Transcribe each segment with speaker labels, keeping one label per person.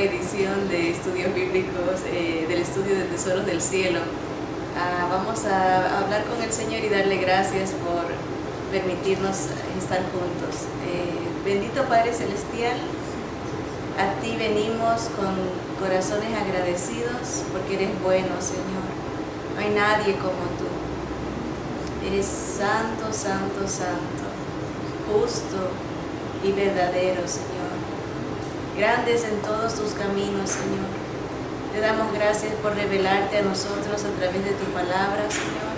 Speaker 1: edición de Estudios Bíblicos del estudio de Tesoros del Cielo. Vamos a hablar con el Señor y darle gracias por permitirnos estar juntos. Bendito Padre Celestial, a ti venimos con corazones agradecidos porque eres bueno, Señor. No hay nadie como tú. Eres santo, santo, santo, justo y verdadero, Señor. Grandes en todos tus caminos, Señor. Te damos gracias por revelarte a nosotros a través de tu palabra, Señor.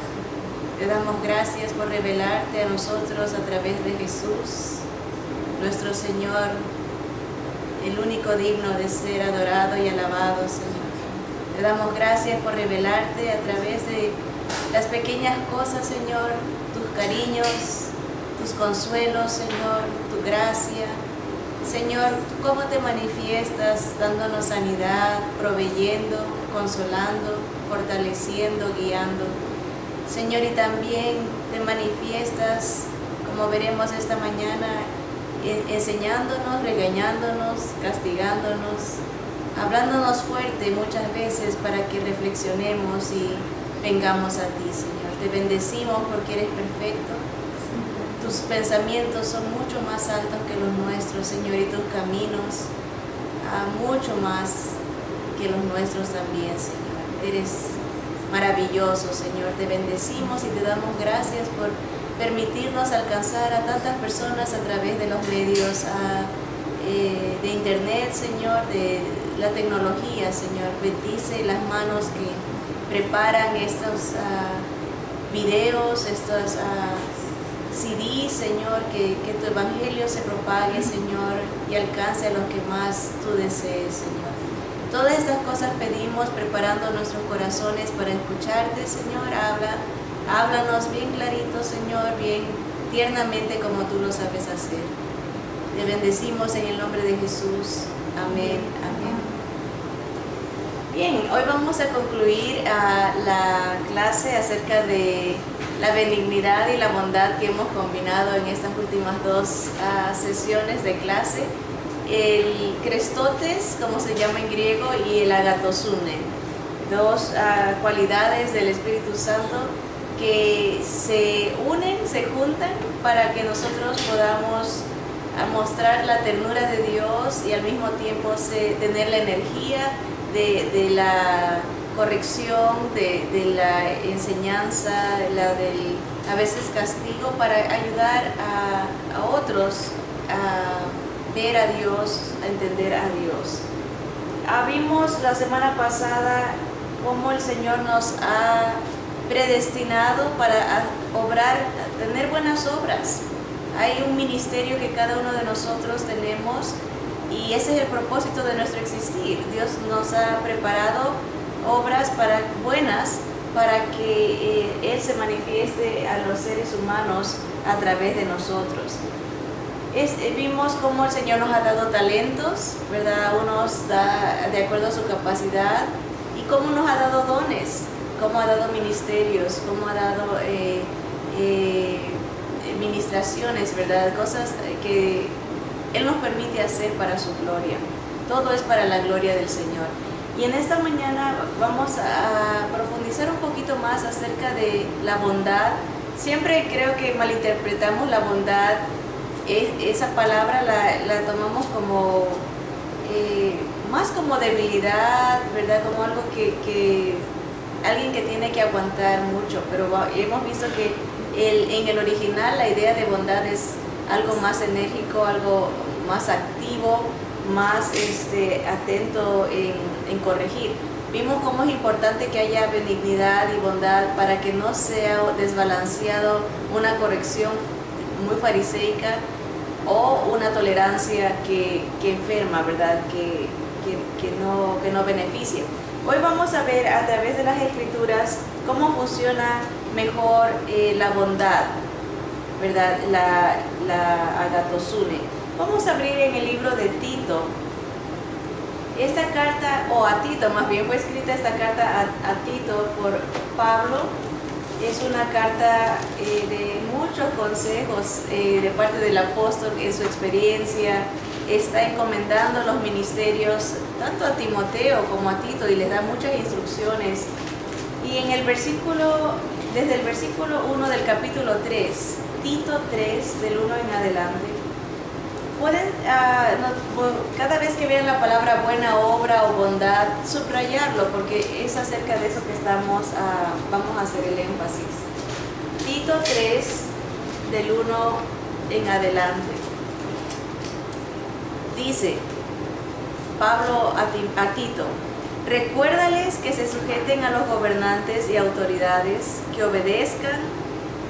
Speaker 1: Te damos gracias por revelarte a nosotros a través de Jesús, nuestro Señor, el único digno de ser adorado y alabado, Señor. Te damos gracias por revelarte a través de las pequeñas cosas, Señor, tus cariños, tus consuelos, Señor, tu gracia. Señor, ¿cómo te manifiestas dándonos sanidad, proveyendo, consolando, fortaleciendo, guiando? Señor, y también te manifiestas, como veremos esta mañana, enseñándonos, regañándonos, castigándonos, hablándonos fuerte muchas veces para que reflexionemos y vengamos a ti, Señor. Te bendecimos porque eres perfecto. Tus pensamientos son mucho más altos que los nuestros, Señor, y tus caminos mucho más que los nuestros también, Señor. Eres maravilloso, Señor. Te bendecimos y te damos gracias por permitirnos alcanzar a tantas personas a través de los medios de internet, Señor, de la tecnología, Señor. Bendice las manos que preparan estos videos, estos CDs, Señor, que tu evangelio se propague, Señor, y alcance a los que más tú desees, Señor. Todas estas cosas pedimos preparando nuestros corazones para escucharte, Señor. Háblanos bien clarito, Señor, bien tiernamente como tú lo sabes hacer. Te bendecimos en el nombre de Jesús. Amén, amén. Bien, hoy vamos a concluir la clase acerca de la benignidad y la bondad que hemos combinado en estas últimas dos sesiones de clase. El Crestotes, como se llama en griego, y el Agatosune, dos cualidades del Espíritu Santo que se unen, se juntan para que nosotros podamos mostrar la ternura de Dios y al mismo tiempo tener la energía de la corrección, de la enseñanza, del a veces castigo, para ayudar a otros a ver a Dios, a entender a Dios. Vimos la semana pasada cómo el Señor nos ha predestinado para obrar, tener buenas obras. Hay un ministerio que cada uno de nosotros tenemos y ese es el propósito de nuestro existir. Dios nos ha preparado obras buenas para que Él se manifieste a los seres humanos a través de nosotros. Vimos cómo el Señor nos ha dado talentos, ¿verdad? Unos da de acuerdo a su capacidad, y cómo nos ha dado dones, cómo ha dado ministerios, cómo ha dado ministraciones, ¿verdad? Cosas que Él nos permite hacer para su gloria. Todo es para la gloria del Señor. Y en esta mañana vamos a profundizar un poquito más acerca de la bondad. Siempre creo que malinterpretamos la bondad. Esa palabra la tomamos como más como debilidad, ¿verdad? Como algo que alguien que tiene que aguantar mucho. Pero hemos visto que en el original la idea de bondad es algo más enérgico, algo más activo, más atento en corregir. Vimos cómo es importante que haya benignidad y bondad para que no sea desbalanceado una corrección muy fariseica o una tolerancia que enferma, ¿verdad? Que no beneficia. Hoy vamos a ver a través de las Escrituras cómo funciona mejor la bondad, ¿verdad? La agatosune. Vamos a abrir en el libro de Tito. Esta carta, o a Tito más bien, fue escrita esta carta a Tito por Pablo. Es una carta de muchos consejos de parte del apóstol en su experiencia está encomendando los ministerios tanto a Timoteo como a Tito y les da muchas instrucciones. Y en el versículo, desde el versículo 1 del capítulo 3, Tito 3, del 1 en adelante, pueden, cada vez que vean la palabra buena obra o bondad, subrayarlo, porque es acerca de eso que vamos a hacer el énfasis. Tito 3, del 1 en adelante. Dice Pablo a Tito: recuérdales que se sujeten a los gobernantes y autoridades, que obedezcan,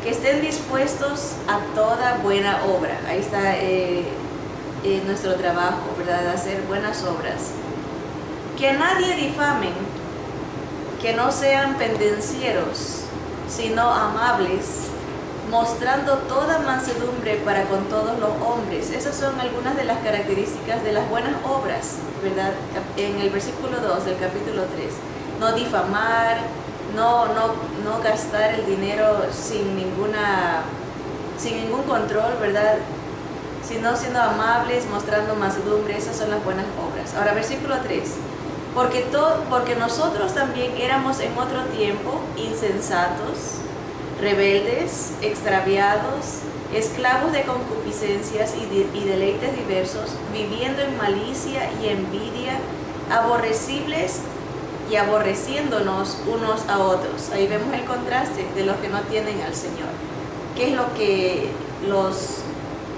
Speaker 1: que estén dispuestos a toda buena obra. Ahí está nuestro trabajo, ¿verdad? Hacer buenas obras. Que a nadie difamen, que no sean pendencieros, sino amables, mostrando toda mansedumbre para con todos los hombres. Esas son algunas de las características de las buenas obras, ¿verdad? En el versículo 2 del capítulo 3. No difamar, no gastar el dinero sin ningún control, ¿verdad? Sino siendo amables, mostrando mansedumbre. Esas son las buenas obras. Ahora, versículo 3. Porque nosotros también éramos en otro tiempo insensatos, rebeldes, extraviados, esclavos de concupiscencias y deleites diversos, viviendo en malicia y envidia, aborrecibles y aborreciéndonos unos a otros. Ahí vemos el contraste de los que no tienen al Señor. ¿Qué es lo que los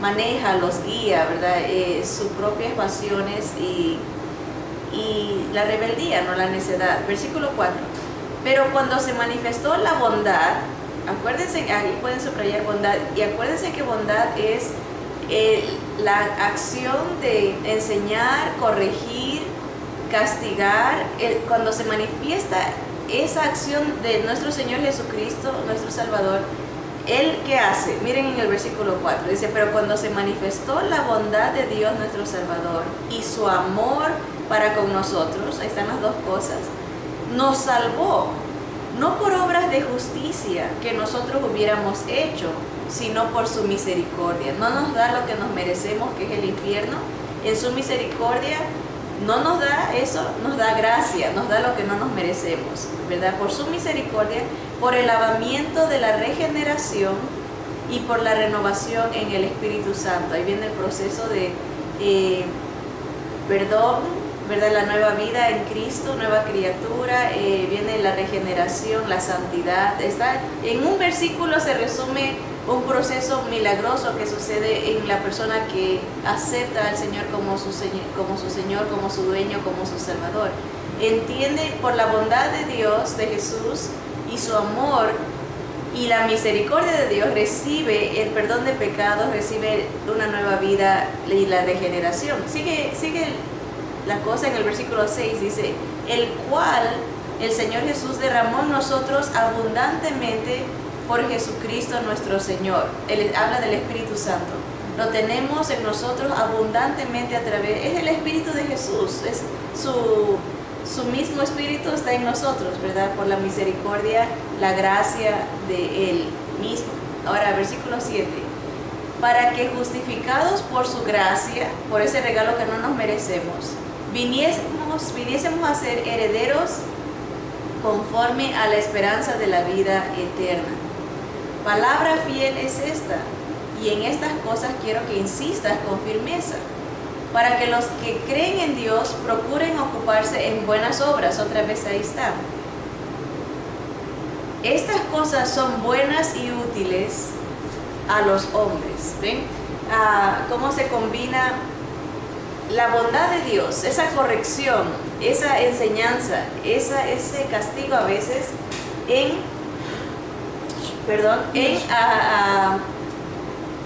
Speaker 1: maneja, los guía, ¿verdad? Sus propias pasiones y la rebeldía, no la necedad. Versículo 4. Pero cuando se manifestó la bondad, acuérdense, ahí pueden subrayar bondad, y acuérdense que bondad es la acción de enseñar, corregir, castigar. Cuando se manifiesta esa acción de nuestro Señor Jesucristo, nuestro Salvador, ¿Él qué hace? Miren en el versículo 4, dice: pero cuando se manifestó la bondad de Dios nuestro Salvador y su amor para con nosotros, ahí están las dos cosas, nos salvó, no por obras de justicia que nosotros hubiéramos hecho, sino por su misericordia. No nos da lo que nos merecemos, que es el infierno. En su misericordia no nos da eso, nos da gracia, nos da lo que no nos merecemos, ¿verdad? Por su misericordia, por el lavamiento de la regeneración y por la renovación en el Espíritu Santo. Ahí viene el proceso de perdón, ¿verdad? La nueva vida en Cristo, nueva criatura, viene la regeneración, la santidad. En un versículo se resume un proceso milagroso que sucede en la persona que acepta al Señor como su Señor, como su dueño, como su Salvador. Entiende por la bondad de Dios, de Jesús, y su amor y la misericordia de Dios, recibe el perdón de pecados, recibe una nueva vida y la regeneración. Sigue la cosa en el versículo 6, dice: el cual el Señor Jesús derramó en nosotros abundantemente por Jesucristo nuestro Señor. Él habla del Espíritu Santo. Lo tenemos en nosotros abundantemente a través, es el Espíritu de Jesús, es su mismo Espíritu está en nosotros, ¿verdad? Por la misericordia, la gracia de Él mismo. Ahora, versículo 7. Para que justificados por su gracia, por ese regalo que no nos merecemos, viniésemos a ser herederos conforme a la esperanza de la vida eterna. Palabra fiel es esta, y en estas cosas quiero que insistas con firmeza, para que los que creen en Dios procuren ocuparse en buenas obras. Otra vez ahí está. Estas cosas son buenas y útiles a los hombres. ¿Ven? Cómo se combina la bondad de Dios, esa corrección, esa enseñanza, ese castigo a veces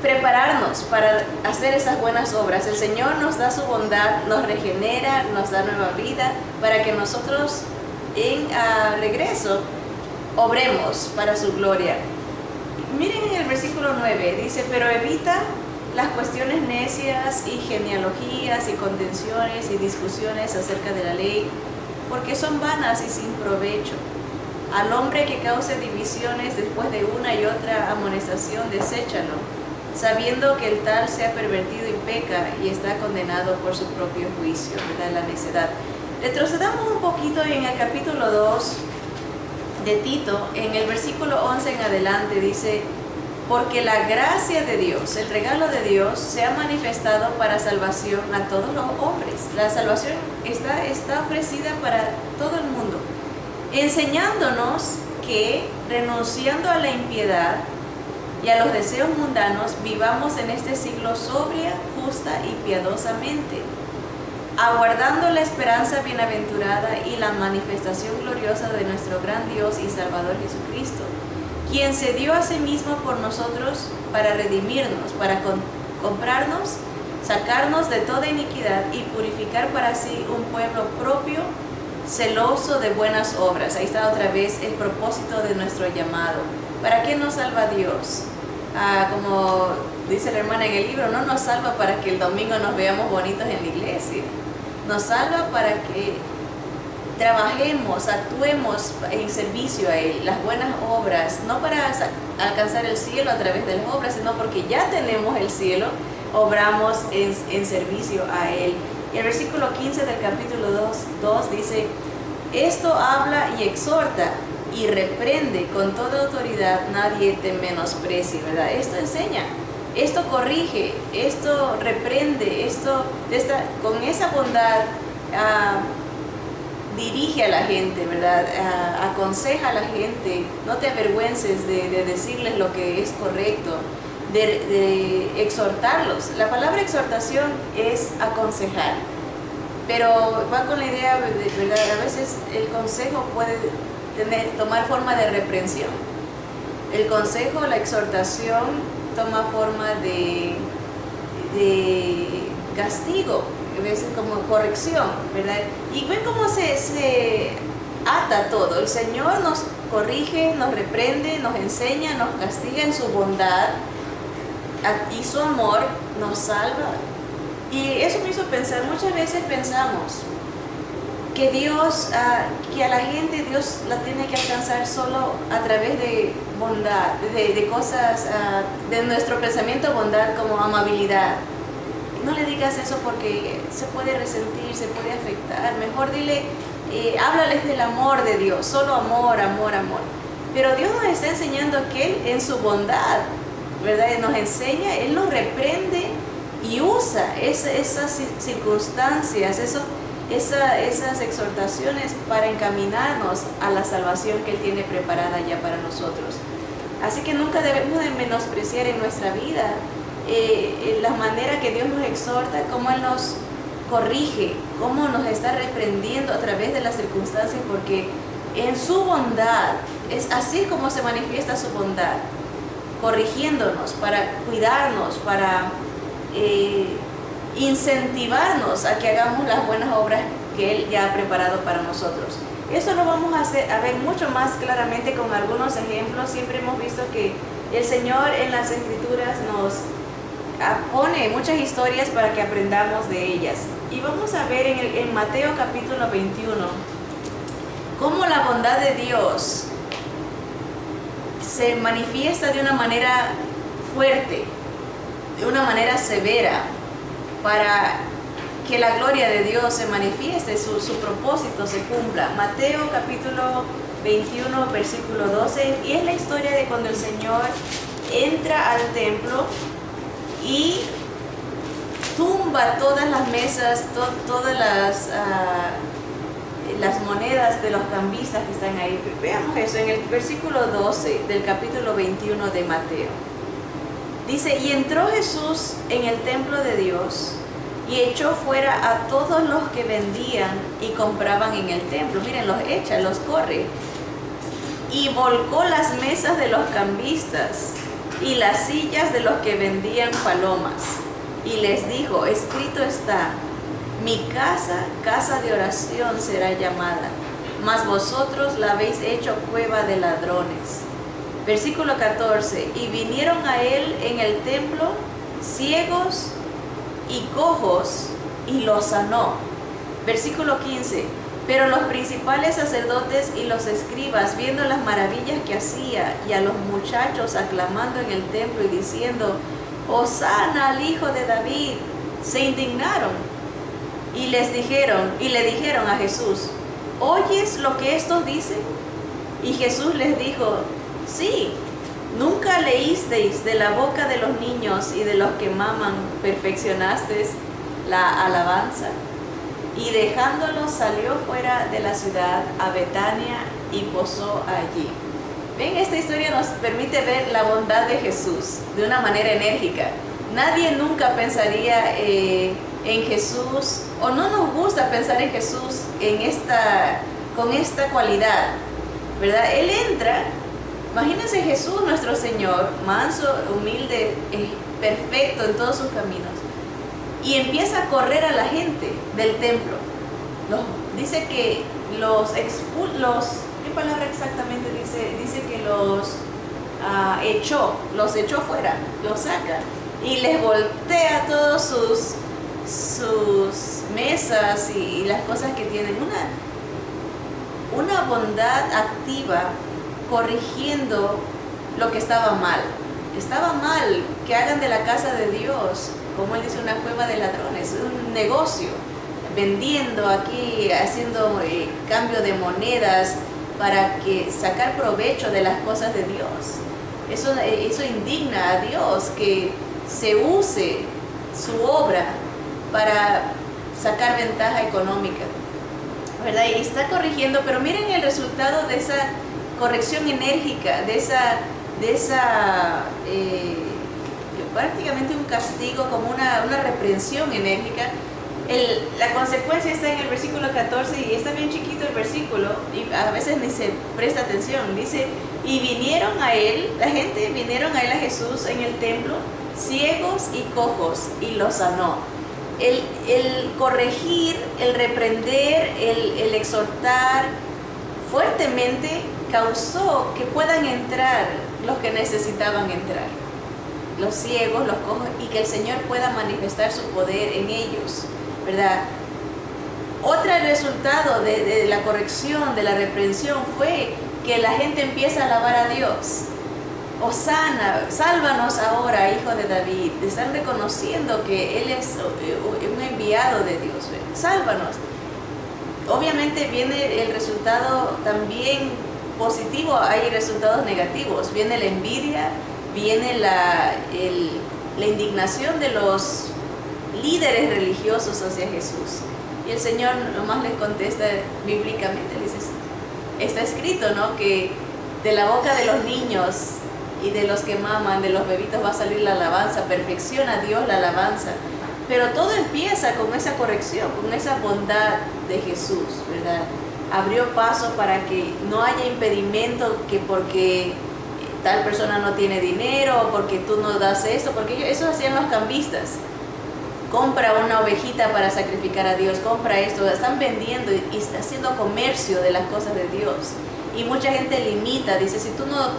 Speaker 1: prepararnos para hacer esas buenas obras. El Señor nos da su bondad, nos regenera, nos da nueva vida, para que nosotros en regreso obremos para su gloria. Miren en el versículo 9, dice: pero evita las cuestiones necias y genealogías y contenciones y discusiones acerca de la ley, porque son vanas y sin provecho. Al hombre que cause divisiones después de una y otra amonestación, deséchalo, sabiendo que el tal se ha pervertido y peca y está condenado por su propio juicio, ¿verdad? La necedad. Retrocedamos un poquito en el capítulo 2 de Tito, en el versículo 11 en adelante, dice: porque la gracia de Dios, el regalo de Dios, se ha manifestado para salvación a todos los hombres. La salvación está ofrecida para todo el mundo, enseñándonos que, renunciando a la impiedad y a los deseos mundanos, vivamos en este siglo sobria, justa y piadosamente, aguardando la esperanza bienaventurada y la manifestación gloriosa de nuestro gran Dios y Salvador Jesucristo, quien se dio a sí mismo por nosotros para redimirnos, para comprarnos, sacarnos de toda iniquidad y purificar para sí un pueblo propio, celoso de buenas obras. Ahí está otra vez el propósito de nuestro llamado. ¿Para qué nos salva Dios? Como dice la hermana en el libro, no nos salva para que el domingo nos veamos bonitos en la iglesia. Nos salva para que trabajemos, actuemos en servicio a Él, las buenas obras, no para alcanzar el cielo a través de las obras, sino porque ya tenemos el cielo, obramos en servicio a Él. Y el versículo 15 del capítulo 2 dice: esto habla y exhorta y reprende con toda autoridad, nadie te menosprecie, ¿verdad? Esto enseña, esto corrige, esto reprende, con esa bondad dirige a la gente, ¿verdad? Aconseja a la gente, no te avergüences de decirles lo que es correcto, de exhortarlos. La palabra exhortación es aconsejar, pero va con la idea, ¿verdad? A veces el consejo puede tomar forma de reprensión. El consejo, la exhortación, toma forma de castigo, a veces como corrección, ¿verdad? Y ven cómo se ata todo. El Señor nos corrige, nos reprende, nos enseña, nos castiga en su bondad, y su amor nos salva. Y eso me hizo pensar, muchas veces pensamos que Dios, que a la gente Dios la tiene que alcanzar solo a través de bondad, de cosas, de nuestro pensamiento bondad como amabilidad. No le digas eso porque se puede resentir, se puede afectar. Mejor dile, háblales del amor de Dios, solo amor, amor, amor. Pero Dios nos está enseñando que Él en su bondad, ¿verdad? Nos enseña, Él nos reprende y usa esas circunstancias, esas exhortaciones para encaminarnos a la salvación que Él tiene preparada ya para nosotros. Así que nunca debemos de menospreciar en nuestra vida la manera que Dios nos exhorta, cómo Él nos corrige, cómo nos está reprendiendo a través de las circunstancias, porque en su bondad, es así como se manifiesta su bondad, corrigiéndonos para cuidarnos, para incentivarnos a que hagamos las buenas obras que Él ya ha preparado para nosotros. Eso lo vamos a ver mucho más claramente con algunos ejemplos. Siempre hemos visto que el Señor en las Escrituras nos pone muchas historias para que aprendamos de ellas. Y vamos a ver en Mateo capítulo 21 cómo la bondad de Dios se manifiesta de una manera fuerte, de una manera severa, para que la gloria de Dios se manifieste, su propósito se cumpla. Mateo capítulo 21 versículo 12, y es la historia de cuando el Señor entra al templo y tumba todas las mesas, todas las monedas de los cambistas que están ahí. Veamos eso en el versículo 12 del capítulo 21 de Mateo. Dice: y entró Jesús en el templo de Dios y echó fuera a todos los que vendían y compraban en el templo. Miren, los echa, los corre. Y volcó las mesas de los cambistas y las sillas de los que vendían palomas. Y les dijo: escrito está, mi casa, casa de oración será llamada, mas vosotros la habéis hecho cueva de ladrones. Versículo 14, y vinieron a él en el templo ciegos y cojos, y los sanó. Versículo 15, pero los principales sacerdotes y los escribas, viendo las maravillas que hacía, y a los muchachos aclamando en el templo y diciendo: Hosana al hijo de David, se indignaron y le dijeron a Jesús: ¿oyes lo que estos dicen? Y Jesús les dijo: sí, ¿nunca leísteis de la boca de los niños y de los que maman perfeccionasteis la alabanza? Y dejándolos salió fuera de la ciudad a Betania y posó allí. Ven, esta historia nos permite ver la bondad de Jesús de una manera enérgica. Nadie nunca pensaría en Jesús, o no nos gusta pensar en Jesús con esta cualidad, ¿verdad? Él entra, imagínense Jesús nuestro Señor, manso, humilde, perfecto en todos sus caminos, y empieza a correr a la gente del templo. Dice que ¿qué palabra exactamente dice? Dice que los echó fuera, los saca y les voltea todos sus mesas y las cosas que tienen. Una bondad activa, corrigiendo lo que estaba mal. Estaba mal que hagan de la casa de Dios, como él dice, una cueva de ladrones, un negocio, vendiendo aquí, haciendo cambio de monedas para sacar provecho de las cosas de Dios. Eso indigna a Dios, que se use su obra para sacar ventaja económica, ¿verdad? Y está corrigiendo, pero miren el resultado de esa corrección enérgica, de esa prácticamente un castigo, como una reprensión enérgica. La consecuencia está en el versículo 14 y está bien chiquito el versículo y a veces ni se presta atención. Dice: y vinieron a él, la gente vinieron a él, a Jesús, en el templo, ciegos y cojos, y los sanó. El corregir, el reprender, el exhortar fuertemente causó que puedan entrar los que necesitaban entrar, los ciegos, los cojos, y que el Señor pueda manifestar su poder en ellos, ¿verdad? Otro resultado de la corrección, de la reprensión, fue que la gente empieza a alabar a Dios. Hosana, sálvanos ahora, hijo de David. Están reconociendo que Él es un enviado de Dios. Sálvanos. Obviamente viene el resultado también positivo, hay resultados negativos. Viene la envidia, viene la indignación de los líderes religiosos hacia Jesús. Y el Señor nomás les contesta bíblicamente, le dice: está escrito, ¿no?, que de la boca de los niños y de los que maman, de los bebitos, va a salir la alabanza. Perfecciona Dios la alabanza. Pero todo empieza con esa corrección, con esa bondad de Jesús, ¿verdad? Abrió paso para que no haya impedimento, que porque tal persona no tiene dinero, o porque tú no das esto, porque eso hacían los cambistas. Compra una ovejita para sacrificar a Dios, compra esto. Están vendiendo y haciendo comercio de las cosas de Dios. Y mucha gente limita, dice: si tú no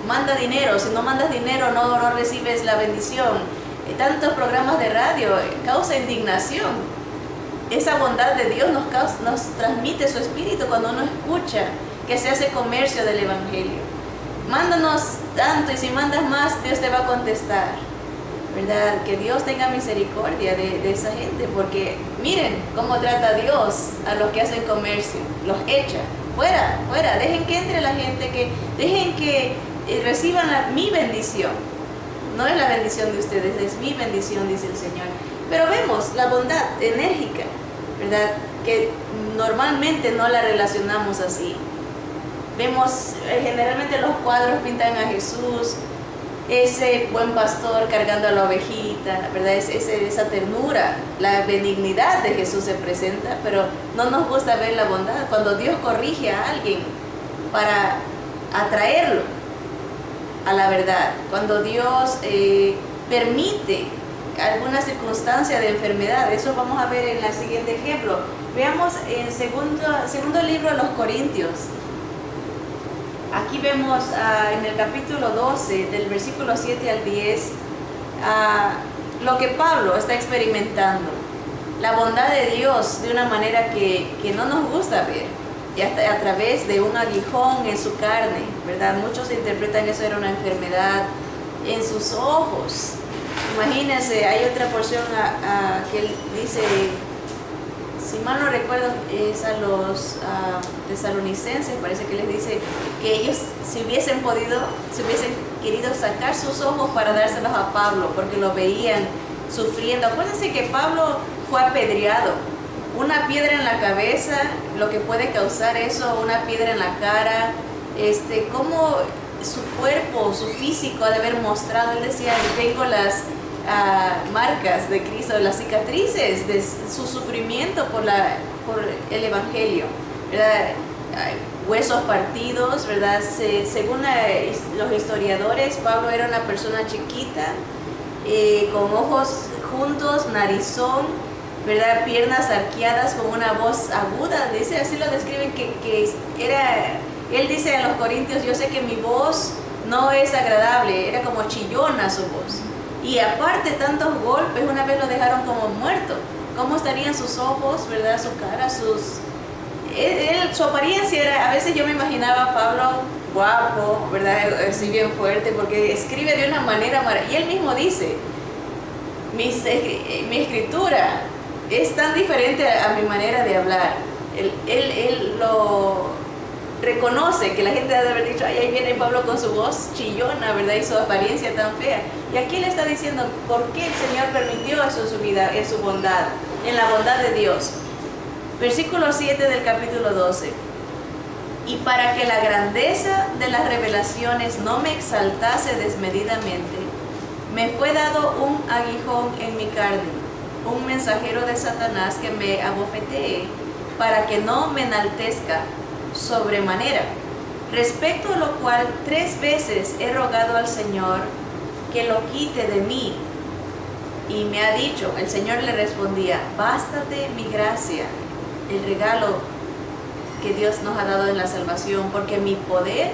Speaker 1: mandas dinero, si no mandas dinero no recibes la bendición. Tantos programas de radio causa indignación. Esa bondad de Dios nos transmite su espíritu cuando uno escucha que se hace comercio del evangelio. Mándanos tanto, y si mandas más, Dios te va a contestar, ¿verdad? Que Dios tenga misericordia de esa gente, porque miren cómo trata Dios a los que hacen comercio. Los echa fuera, dejen que entre la gente, dejen que reciban mi bendición. No es la bendición de ustedes, es mi bendición, dice el Señor. Pero vemos la bondad enérgica, ¿verdad?, que normalmente no la relacionamos así. Vemos, generalmente los cuadros pintan a Jesús, ese buen pastor cargando a la ovejita, ¿verdad? Esa ternura, la benignidad de Jesús se presenta, pero no nos gusta ver la bondad. Cuando Dios corrige a alguien para atraerlo a la verdad, cuando Dios permite alguna circunstancia de enfermedad. Eso vamos a ver en el siguiente ejemplo. Veamos en segundo libro de los Corintios. Aquí vemos en el capítulo 12, del versículo 7 al 10, lo que Pablo está experimentando. La bondad de Dios de una manera que no nos gusta ver. Y hasta a través de un aguijón en su carne, ¿verdad? Muchos interpretan eso era una enfermedad en sus ojos. Imagínense, hay otra porción que él dice, si mal no recuerdo, es a los tesalonicenses, parece que les dice que ellos si hubiesen querido sacar sus ojos para dárselos a Pablo, porque lo veían sufriendo. Acuérdense que Pablo fue apedreado, una piedra en la cabeza, lo que puede causar eso, una piedra en la cara, cómo su cuerpo, su físico ha de haber mostrado. Él decía, tengo las marcas de Cristo, las cicatrices de su sufrimiento por el Evangelio, ¿verdad? Huesos partidos, ¿verdad? Según los historiadores, Pablo era una persona chiquita, con ojos juntos, narizón, ¿verdad? Piernas arqueadas, con una voz aguda. Dice, así lo describen, que era, él dice a los corintios, yo sé que mi voz no es agradable, era como chillona su voz. Y aparte tantos golpes, una vez lo dejaron como muerto. ¿Cómo estarían sus ojos, verdad? Su cara, su apariencia era, a veces yo me imaginaba a Pablo guapo, ¿verdad? Así bien fuerte, porque escribe de una manera maravillosa. Y él mismo dice, mi escritura es tan diferente a mi manera de hablar. Él lo reconoce, que la gente debe haber dicho, ay, ahí viene Pablo con su voz chillona, ¿verdad? Y su apariencia tan fea. Y aquí le está diciendo por qué el Señor permitió eso en su vida, en su bondad, en la bondad de Dios. Versículo 7 del capítulo 12. Y para que la grandeza de las revelaciones no me exaltase desmedidamente, me fue dado un aguijón en mi carne, un mensajero de Satanás que me abofetee, para que no me enaltezca sobremanera. Respecto a lo cual 3 veces he rogado al Señor que lo quite de mí. Y me ha dicho, el Señor le respondía, bástate mi gracia, el regalo que Dios nos ha dado en la salvación, porque mi poder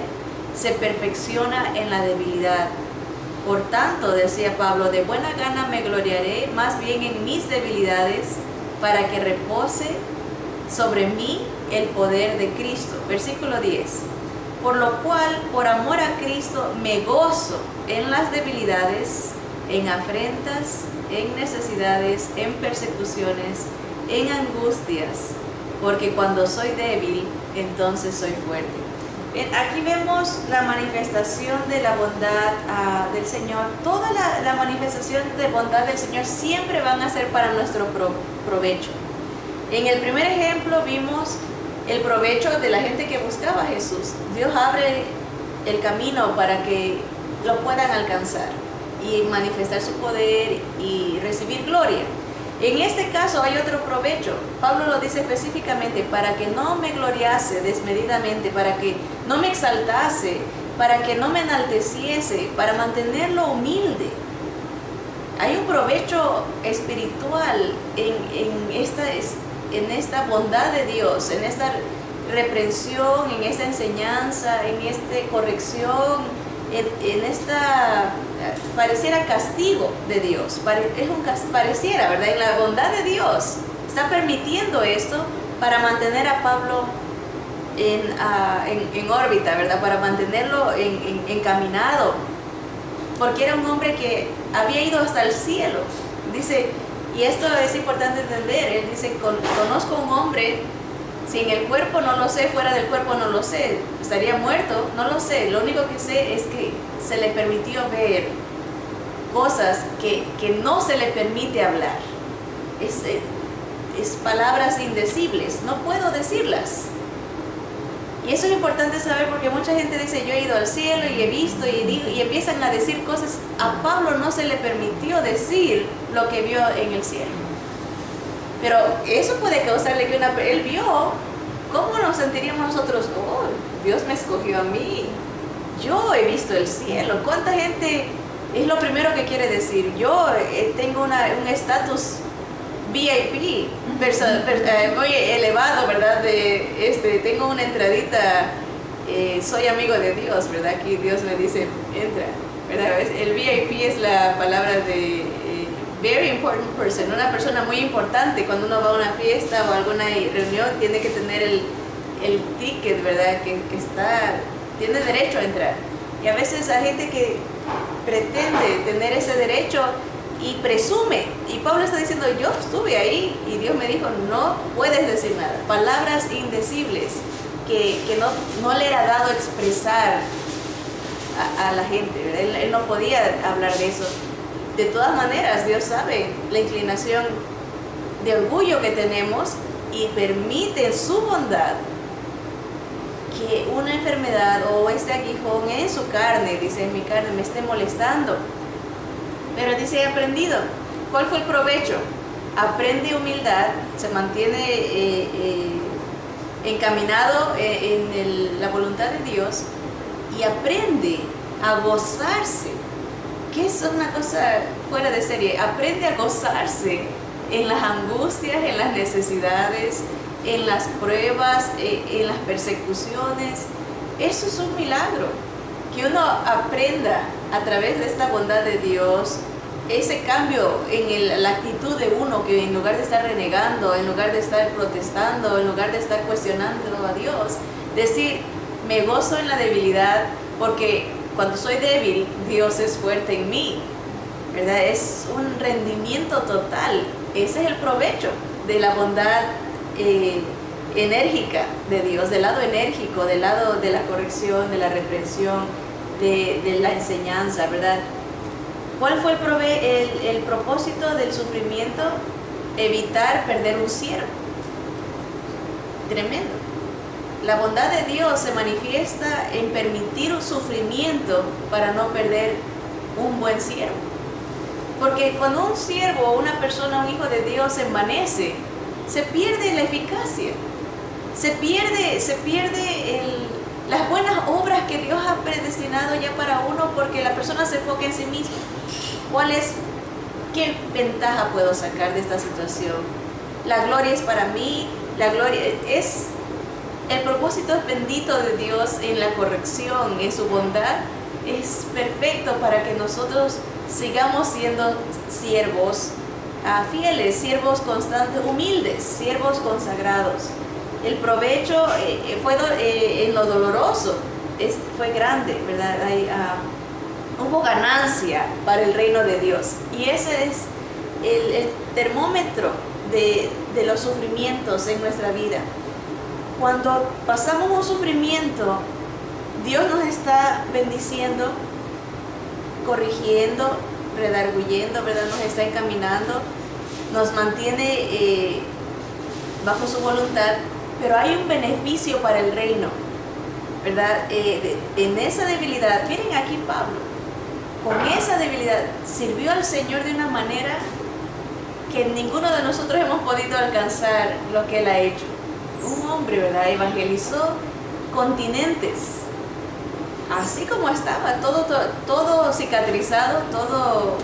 Speaker 1: se perfecciona en la debilidad. Por tanto, decía Pablo, de buena gana me gloriaré más bien en mis debilidades, para que repose sobre mí el poder de Cristo. Versículo 10. Por lo cual, por amor a Cristo, me gozo en las debilidades, en afrentas, en necesidades, en persecuciones, en angustias, porque cuando soy débil, entonces soy fuerte. Bien, aquí vemos la manifestación de la bondad del Señor. Toda la manifestación de bondad del Señor siempre van a ser para nuestro provecho. En el primer ejemplo vimos el provecho de la gente que buscaba a Jesús. Dios abre el camino para que lo puedan alcanzar y manifestar su poder y recibir gloria. En este caso hay otro provecho. Pablo lo dice específicamente, para que no me gloriase desmedidamente, para que no me exaltase, para que no me enalteciese, para mantenerlo humilde. Hay un provecho espiritual en esta bondad de Dios, en esta reprensión, en esta enseñanza, en esta corrección, en esta pareciera castigo de Dios, pareciera, ¿verdad? En la bondad de Dios está permitiendo esto para mantener a Pablo en órbita, ¿verdad? Para mantenerlo encaminado, porque era un hombre que había ido hasta el cielo. Dice, y esto es importante entender, él dice, conozco un hombre, si en el cuerpo no lo sé, fuera del cuerpo no lo sé, estaría muerto, no lo sé. Lo único que sé es que se le permitió ver cosas que no se le permite hablar. Es palabras indecibles, no puedo decirlas. Y eso es importante saber, porque mucha gente dice, yo he ido al cielo y he visto y empiezan a decir cosas. A Pablo no se le permitió decir lo que vio en el cielo. Pero eso puede causarle que él vio, ¿cómo nos sentiríamos nosotros? Oh, Dios me escogió a mí, yo he visto el cielo. ¿Cuánta gente es lo primero que quiere decir? Yo tengo un estatus VIP, muy elevado, ¿verdad? Tengo una entradita, soy amigo de Dios, ¿verdad? Aquí Dios me dice, entra, ¿verdad? El VIP es la palabra de very important person, una persona muy importante. Cuando uno va a una fiesta o a alguna reunión, tiene que tener el ticket, ¿verdad? Que tiene derecho a entrar. Y a veces hay gente que pretende tener ese derecho y presume. Y Pablo está diciendo, yo estuve ahí y Dios me dijo, no puedes decir nada. Palabras indecibles que no le era dado expresar a la gente. Él no podía hablar de eso. De todas maneras, Dios sabe la inclinación de orgullo que tenemos y permite en su bondad que una enfermedad o este aguijón en su carne, dice, en mi carne me esté molestando. Pero dice, he aprendido. ¿Cuál fue el provecho? Aprende humildad, se mantiene encaminado en la voluntad de Dios y aprende a gozarse, que es una cosa fuera de serie. Aprende a gozarse en las angustias, en las necesidades, en las pruebas, en las persecuciones. Eso es un milagro, que uno aprenda a través de esta bondad de Dios, ese cambio en la actitud de uno, que en lugar de estar renegando, en lugar de estar protestando, en lugar de estar cuestionando a Dios, decir, me gozo en la debilidad, porque cuando soy débil, Dios es fuerte en mí, ¿verdad? Es un rendimiento total. Ese es el provecho de la bondad enérgica de Dios, del lado enérgico, del lado de la corrección, de la reprensión, de la enseñanza, ¿verdad? ¿Cuál fue el propósito del sufrimiento? Evitar perder un siervo. Tremendo. La bondad de Dios se manifiesta en permitir un sufrimiento para no perder un buen siervo. Porque cuando un siervo, una persona, un hijo de Dios se envanece, se pierde la eficacia, se pierde las buenas obras que Dios ha predestinado ya para uno, porque la persona se enfoca en sí misma. ¿Qué ventaja puedo sacar de esta situación? La gloria es para mí, el propósito es bendito de Dios en la corrección, en su bondad, es perfecto para que nosotros sigamos siendo siervos fieles, siervos constantes, humildes, siervos consagrados. El provecho fue en lo doloroso, fue grande, ¿verdad? Hubo ganancia para el reino de Dios, y ese es el termómetro de los sufrimientos en nuestra vida. Cuando pasamos un sufrimiento, Dios nos está bendiciendo, corrigiendo, redarguyendo, ¿verdad? Nos está encaminando, nos mantiene bajo su voluntad, pero hay un beneficio para el reino, ¿verdad? En esa debilidad, miren aquí Pablo, con esa debilidad sirvió al Señor de una manera que ninguno de nosotros hemos podido alcanzar lo que Él ha hecho. Un hombre, ¿verdad? Evangelizó continentes, así como estaba, todo cicatrizado, todo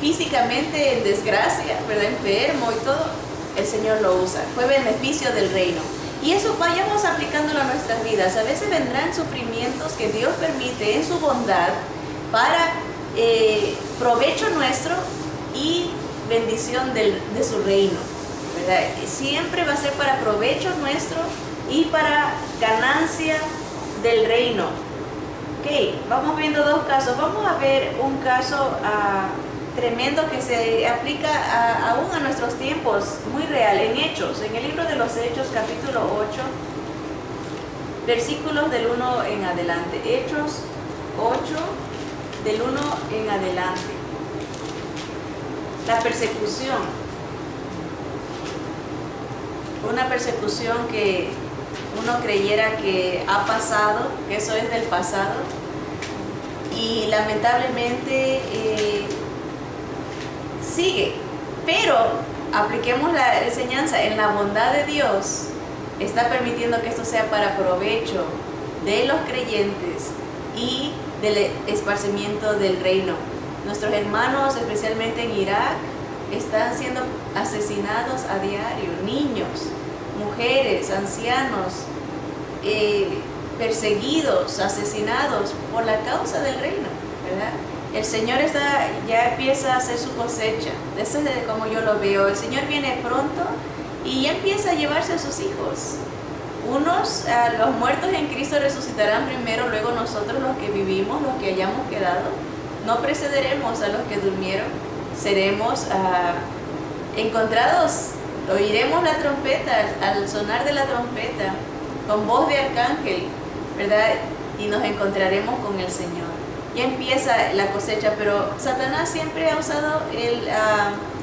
Speaker 1: físicamente en desgracia, ¿verdad? Enfermo y todo, el Señor lo usa. Fue beneficio del reino. Y eso vayamos aplicándolo a nuestras vidas. A veces vendrán sufrimientos que Dios permite en su bondad para provecho nuestro y bendición de su reino, ¿verdad? Siempre va a ser para provecho nuestro y para ganancia del reino. Ok, vamos viendo dos casos. Vamos a ver un caso tremendo que se aplica aún a nuestros tiempos, muy real, en Hechos, en el libro de los Hechos, capítulo 8, versículos del 1 en adelante. Hechos 8, del 1 en adelante. La persecución. Una persecución que uno creyera que ha pasado, que eso es del pasado, y lamentablemente sigue. Pero apliquemos la enseñanza en la bondad de Dios. Está permitiendo que esto sea para provecho de los creyentes y del esparcimiento del reino. Nuestros hermanos, especialmente en Irak, están siendo asesinados a diario. Niños, mujeres, ancianos, perseguidos, asesinados por la causa del reino, ¿verdad? El Señor ya empieza a hacer su cosecha. Eso es como yo lo veo. El Señor viene pronto y ya empieza a llevarse a sus hijos. Los muertos en Cristo resucitarán primero, luego nosotros los que vivimos, los que hayamos quedado, no precederemos a los que durmieron, seremos encontrados, oiremos la trompeta, al sonar de la trompeta, con voz de arcángel, ¿verdad? Y nos encontraremos con el Señor. Ya empieza la cosecha, pero Satanás siempre ha usado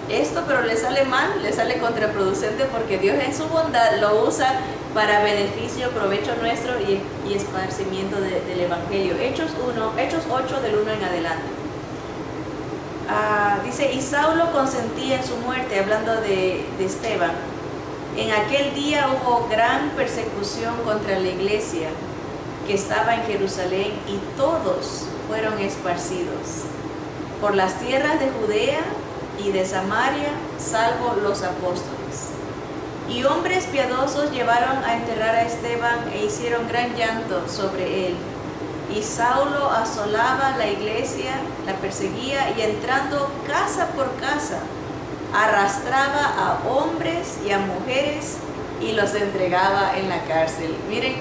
Speaker 1: esto, pero le sale mal, le sale contraproducente, porque Dios en su bondad lo usa para beneficio, provecho nuestro y esparcimiento del Evangelio. Hechos 8 del 1 en adelante. Dice, y Saulo consentía en su muerte, hablando de Esteban. En aquel día hubo gran persecución contra la iglesia que estaba en Jerusalén, y todos fueron esparcidos por las tierras de Judea y de Samaria, salvo los apóstoles. Y hombres piadosos llevaron a enterrar a Esteban e hicieron gran llanto sobre él. Y Saulo asolaba la iglesia, la perseguía, y entrando casa por casa, arrastraba a hombres y a mujeres y los entregaba en la cárcel. Miren,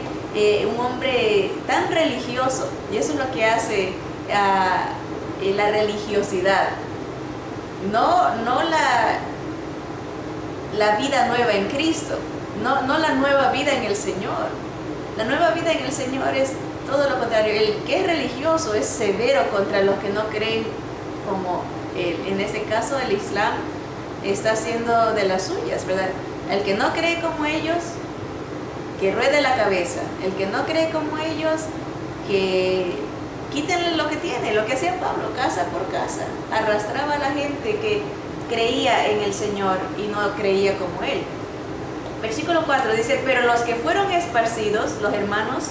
Speaker 1: un hombre tan religioso, y eso es lo que hace la religiosidad, no la vida nueva en Cristo, no la nueva vida en el Señor. La nueva vida en el Señor es todo lo contrario. El que es religioso es severo contra los que no creen como él. En este caso el Islam está haciendo de las suyas, ¿verdad? El que no cree como ellos, que ruede la cabeza. El que no cree como ellos, que quítenle lo que tiene, lo que hacía Pablo, casa por casa. Arrastraba a la gente que creía en el Señor y no creía como él. Versículo 4 dice, pero los que fueron esparcidos, los hermanos,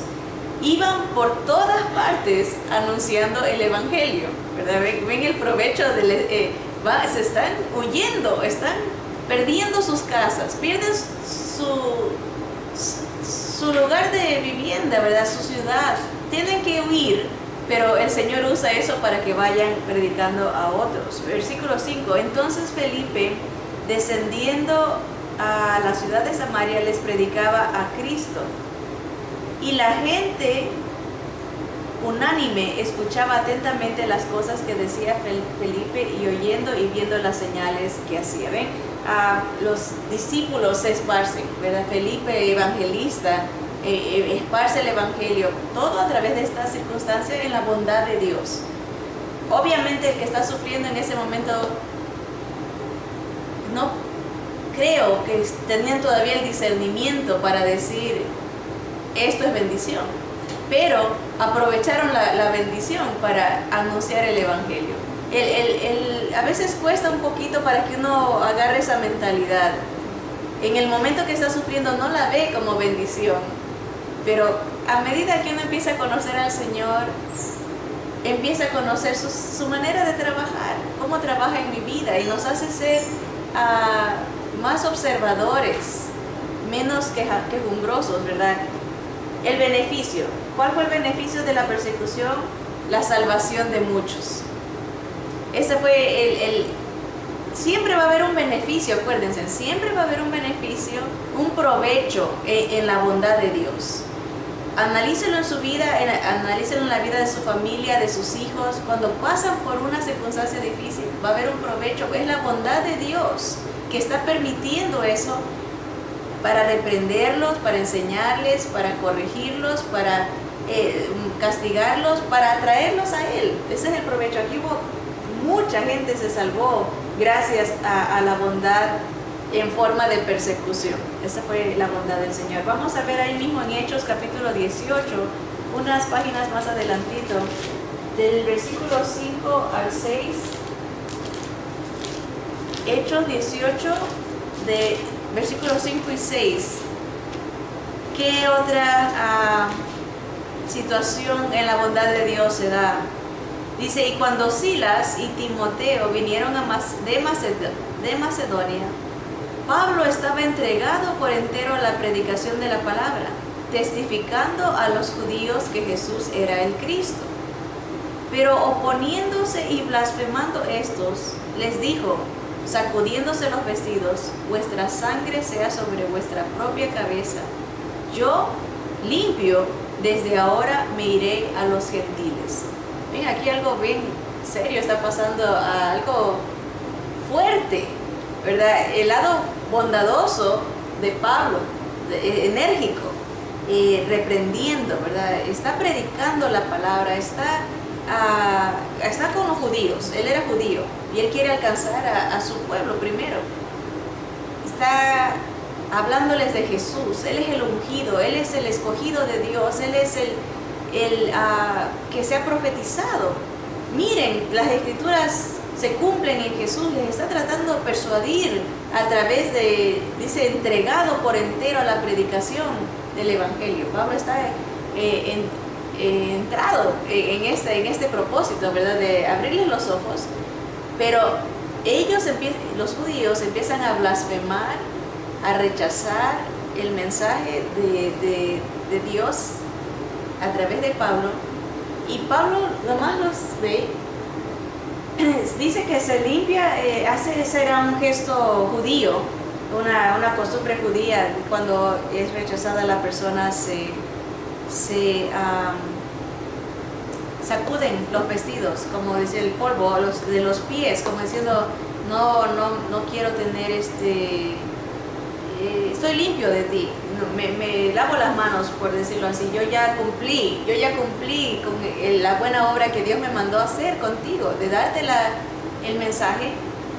Speaker 1: iban por todas partes anunciando el Evangelio, ¿verdad? Ven el provecho, se están huyendo, están perdiendo sus casas, pierden su lugar de vivienda, ¿verdad? Su ciudad, tienen que huir, pero el Señor usa eso para que vayan predicando a otros. Versículo 5, entonces Felipe, descendiendo a la ciudad de Samaria, les predicaba a Cristo. Y la gente unánime escuchaba atentamente las cosas que decía Felipe, y oyendo y viendo las señales que hacía. ¿Ven? Los discípulos se esparcen, ¿verdad? Felipe, evangelista, esparce el evangelio, todo a través de esta circunstancia en la bondad de Dios. Obviamente el que está sufriendo en ese momento, no creo que tenían todavía el discernimiento para decir esto es bendición, pero aprovecharon la bendición para anunciar el evangelio. A veces cuesta un poquito para que uno agarre esa mentalidad. En el momento que está sufriendo no la ve como bendición, pero a medida que uno empieza a conocer al Señor, empieza a conocer su manera de trabajar, cómo trabaja en mi vida, y nos hace ser más observadores, menos quejumbrosos, ¿verdad? El beneficio. ¿Cuál fue el beneficio de la persecución? La salvación de muchos. Ese fue siempre va a haber un beneficio, acuérdense, siempre va a haber un beneficio, un provecho en la bondad de Dios. Analícenlo en su vida, analícenlo en la vida de su familia, de sus hijos. Cuando pasan por una circunstancia difícil, va a haber un provecho. Es la bondad de Dios que está permitiendo eso, para reprenderlos, para enseñarles, para corregirlos, para castigarlos, para atraerlos a Él. Ese es el provecho. Aquí mucha gente se salvó gracias a la bondad en forma de persecución. Esa fue la bondad del Señor. Vamos a ver ahí mismo en Hechos capítulo 18, unas páginas más adelantito, del versículo 5 al 6. Hechos 18, de versículos 5 y 6. ¿Qué otra situación en la bondad de Dios se da? Dice, y cuando Silas y Timoteo vinieron de Macedonia, Pablo estaba entregado por entero a la predicación de la palabra, testificando a los judíos que Jesús era el Cristo. Pero oponiéndose y blasfemando estos, les dijo, sacudiéndose los vestidos, vuestra sangre sea sobre vuestra propia cabeza. Yo, limpio, desde ahora me iré a los gentiles. Ven, aquí algo bien serio, está pasando a algo fuerte, ¿verdad? El lado bondadoso de Pablo, enérgico, reprendiendo, ¿verdad? Está predicando la palabra, está con los judíos. Él era judío y él quiere alcanzar a su pueblo primero. Está hablándoles de Jesús. Él es el ungido, él es el escogido de Dios, él es el que se ha profetizado. Miren, las escrituras se cumplen en Jesús. Les está tratando de persuadir a través de, dice, entregado por entero a la predicación del Evangelio. Pablo está entrado en este propósito, ¿verdad? De abrirles los ojos, pero los judíos empiezan a blasfemar, a rechazar el mensaje de Dios a través de Pablo, y Pablo nomás los ve. Dice que se limpia, ese era un gesto judío, una costumbre judía. Cuando es rechazada la persona se sacuden los vestidos, como dice, el polvo de los pies, como diciendo, no quiero tener estoy limpio de ti, me lavo las manos, por decirlo así. Yo ya cumplí con la buena obra que Dios me mandó a hacer contigo, de darte el mensaje.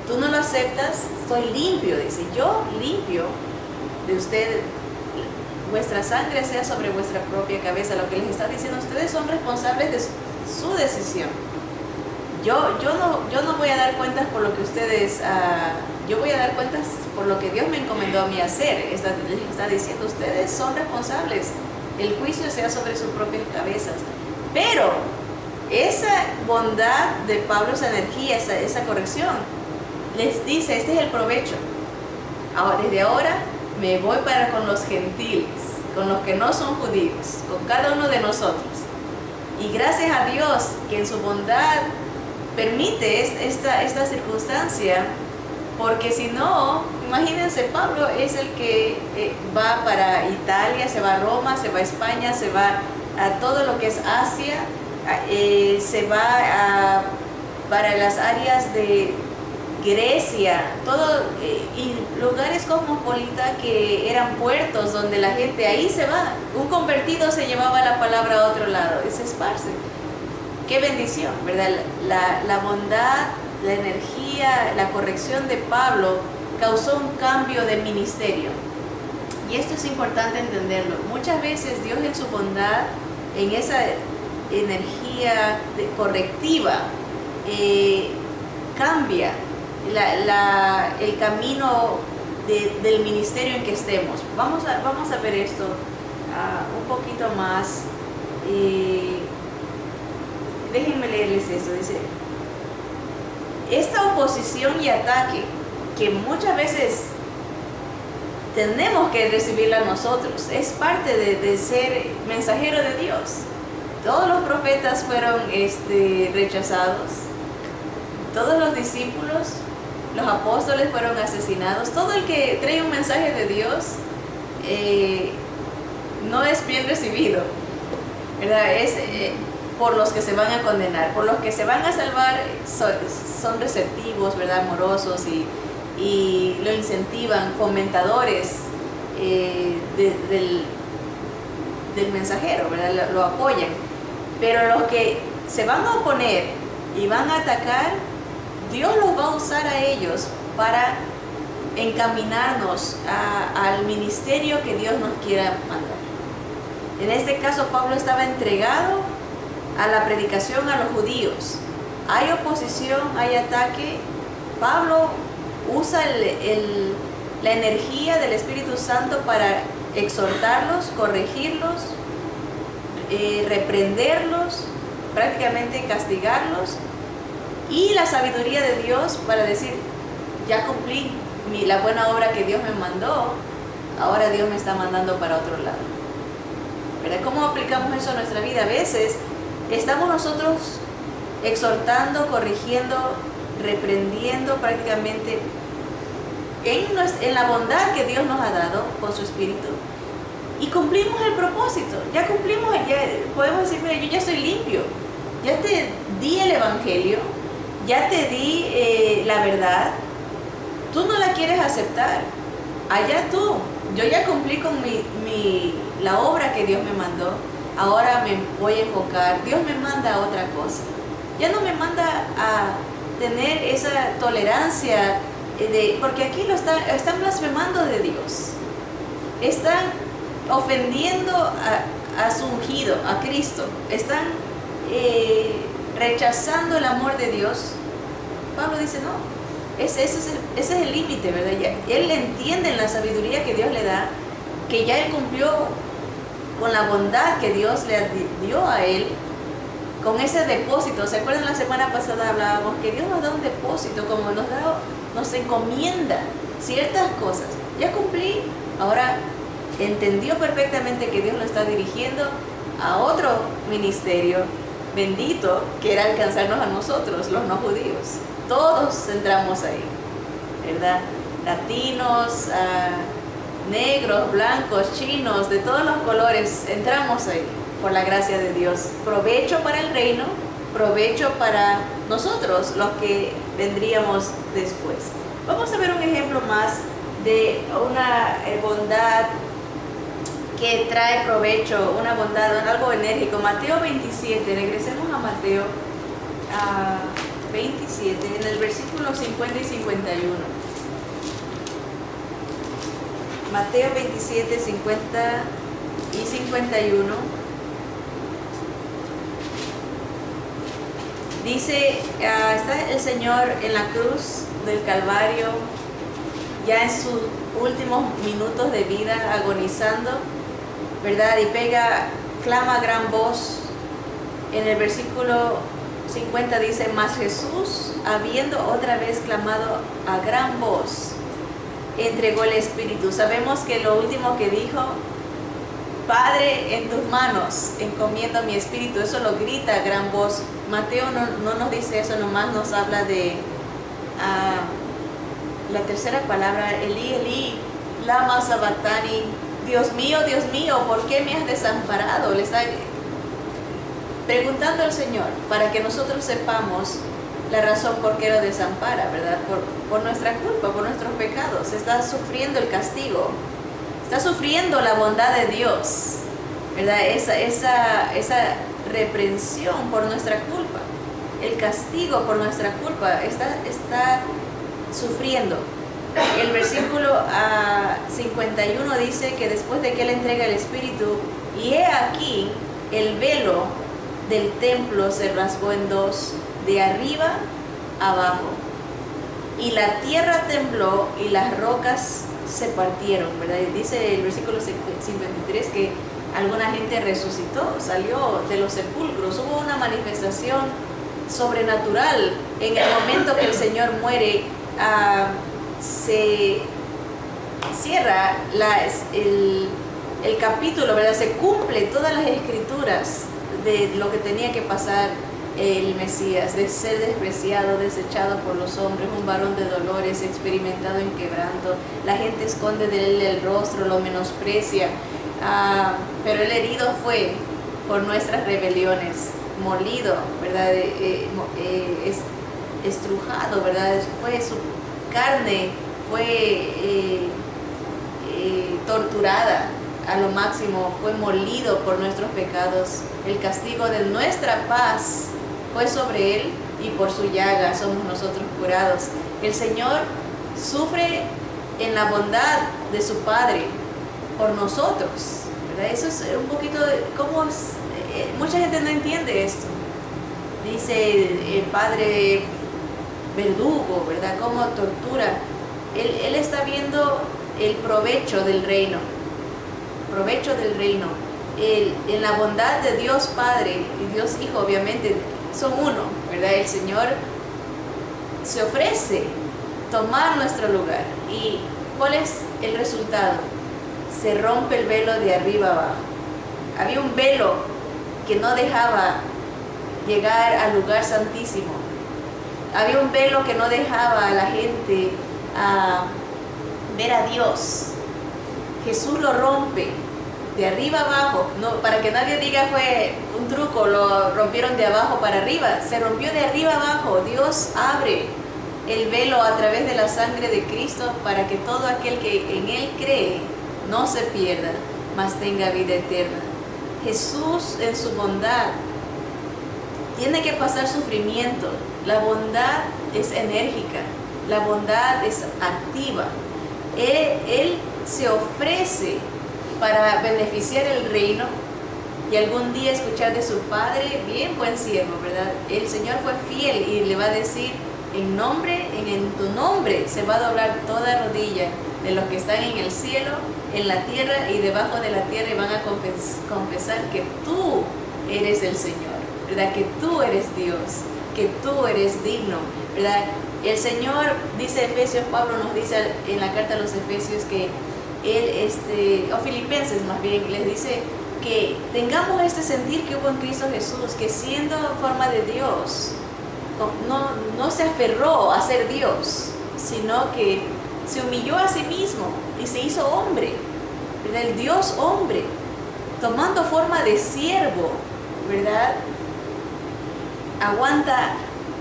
Speaker 1: Tú no lo aceptas, estoy limpio, dice, yo limpio de usted, vuestra sangre sea sobre vuestra propia cabeza. Lo que les está diciendo, ustedes son responsables de su decisión. Yo no voy a dar cuentas por lo que ustedes, yo voy a dar cuentas por lo que Dios me encomendó a mí hacer. Les está diciendo, ustedes son responsables, el juicio sea sobre sus propias cabezas. Pero esa bondad de Pablo, esa energía, esa corrección, les dice, este es el provecho. Ahora, desde ahora me voy para con los gentiles, con los que no son judíos, con cada uno de nosotros. Y gracias a Dios que en su bondad permite esta circunstancia, porque si no, imagínense, Pablo es el que va para Italia, se va a Roma, se va a España, se va a todo lo que es Asia, se va para las áreas de Grecia, todo, y lugares cosmopolitas que eran puertos donde la gente ahí se va. Un convertido se llevaba la palabra a otro lado y se esparce. Qué bendición, ¿verdad? La bondad, la energía, la corrección de Pablo causó un cambio de ministerio. Y esto es importante entenderlo. Muchas veces Dios en su bondad, en esa energía correctiva, cambia el camino del ministerio en que estemos. Vamos a ver esto un poquito más. Déjenme leerles esto. Dice, esta oposición y ataque que muchas veces tenemos que recibirla nosotros, es parte de ser mensajero de Dios. Todos los profetas fueron rechazados, todos los discípulos, los apóstoles fueron asesinados. Todo el que trae un mensaje de Dios no es bien recibido, ¿verdad? Es por los que se van a condenar. Por los que se van a salvar son receptivos, ¿verdad? Amorosos, y lo incentivan, fomentadores del mensajero, ¿verdad? Lo apoyan. Pero los que se van a oponer y van a atacar, Dios los va a usar a ellos para encaminarnos al ministerio que Dios nos quiera mandar. En este caso, Pablo estaba entregado a la predicación a los judíos. Hay oposición, hay ataque. Pablo usa la energía del Espíritu Santo para exhortarlos, corregirlos, reprenderlos, prácticamente castigarlos, y la sabiduría de Dios para decir, ya cumplí la buena obra que Dios me mandó, ahora Dios me está mandando para otro lado. ¿Verdad? ¿Cómo aplicamos eso a nuestra vida? A veces estamos nosotros exhortando, corrigiendo, reprendiendo prácticamente en la bondad que Dios nos ha dado con su Espíritu, y cumplimos el propósito. Ya cumplimos, ya podemos decir, mira, yo ya estoy limpio, ya te di el evangelio, ya te di la verdad, tú no la quieres aceptar, allá tú, yo ya cumplí con la obra que Dios me mandó, ahora me voy a enfocar, Dios me manda a otra cosa, ya no me manda a tener esa tolerancia, porque aquí están blasfemando de Dios, están ofendiendo a su ungido, a Cristo, están rechazando el amor de Dios. Pablo dice no, ese es el límite, ¿verdad? Él entiende en la sabiduría que Dios le da, que ya él cumplió con la bondad que Dios le dio a él, con ese depósito. ¿Se acuerdan? La semana pasada hablábamos que Dios nos da un depósito, como nos encomienda ciertas cosas. Ya cumplí, ahora entendió perfectamente que Dios lo está dirigiendo a otro ministerio bendito, que era alcanzarnos a nosotros, los no judíos. Todos entramos ahí, ¿verdad? Latinos, negros, blancos, chinos, de todos los colores, entramos ahí por la gracia de Dios. Provecho para el reino, provecho para nosotros, los que vendríamos después. Vamos a ver un ejemplo más de una bondad que trae provecho, una bondad, algo enérgico. Mateo 27, regresemos a Mateo 27, en el versículo 50 y 51. Mateo 27, 50 y 51. Dice, está el Señor en la cruz del Calvario, ya en sus últimos minutos de vida, agonizando, ¿verdad? Y clama a gran voz. En el versículo 50 dice, mas Jesús, habiendo otra vez clamado a gran voz, entregó el Espíritu. Sabemos que lo último que dijo, Padre, en tus manos encomiendo mi espíritu, eso lo grita a gran voz. Mateo no nos dice eso, nomás nos habla de la tercera palabra, Elí, Elí, lama sabactani, Dios mío, ¿por qué me has desamparado? Le está preguntando al Señor para que nosotros sepamos la razón por qué lo desampara, ¿verdad? Por nuestra culpa, por nuestros pecados. Está sufriendo el castigo, está sufriendo la bondad de Dios, ¿verdad? Esa reprensión por nuestra culpa, el castigo por nuestra culpa, está sufriendo. El versículo 51 dice que después de que Él entrega el Espíritu, y he aquí el velo del templo se rasgó en dos, de arriba abajo, y la tierra tembló y las rocas se partieron, ¿verdad? Y dice el versículo 53 que alguna gente resucitó, salió de los sepulcros, hubo una manifestación sobrenatural. En el momento que el Señor muere, se cierra el capítulo, ¿verdad? Se cumple todas las escrituras de lo que tenía que pasar el Mesías, de ser despreciado, desechado por los hombres, un varón de dolores, experimentado en quebranto. La gente esconde de él el rostro, lo menosprecia, pero el herido fue por nuestras rebeliones, molido, ¿verdad? Estrujado, ¿verdad? Fue su carne, fue torturada a lo máximo, fue molido por nuestros pecados. El castigo de nuestra paz fue sobre él, y por su llaga somos nosotros curados. El Señor sufre en la bondad de su Padre por nosotros, ¿verdad? Eso es un poquito de cómo mucha gente no entiende esto. Dice el Padre verdugo, ¿verdad? Cómo tortura. Él está viendo el provecho del reino, en la bondad de Dios Padre y Dios Hijo, obviamente son uno, ¿verdad? El Señor se ofrece tomar nuestro lugar. ¿Y cuál es el resultado? Se rompe el velo de arriba abajo. Había un velo que no dejaba llegar al lugar santísimo. Había un velo que no dejaba a la gente ver a Dios. Jesús lo rompe de arriba abajo, no, para que nadie diga fue un truco, lo rompieron de abajo para arriba, se rompió de arriba abajo. Dios abre el velo a través de la sangre de Cristo para que todo aquel que en Él cree no se pierda, mas tenga vida eterna. Jesús en su bondad tiene que pasar sufrimiento. La bondad es enérgica, la bondad es activa. Él se ofrece para beneficiar el reino y algún día escuchar de su Padre, bien buen siervo, ¿verdad? El Señor fue fiel y le va a decir, en tu nombre se va a doblar toda rodilla de los que están en el cielo, en la tierra y debajo de la tierra, y van a confesar que tú eres el Señor, ¿verdad? Que tú eres Dios, que tú eres digno, ¿verdad? El Señor, dice Efesios, Pablo nos dice en la carta a los Efesios que Él, o Filipenses más bien, les dice que tengamos este sentir que hubo en Cristo Jesús, que siendo forma de Dios, no se aferró a ser Dios, sino que se humilló a sí mismo y se hizo hombre, ¿verdad? El Dios hombre, tomando forma de siervo, ¿verdad? Aguanta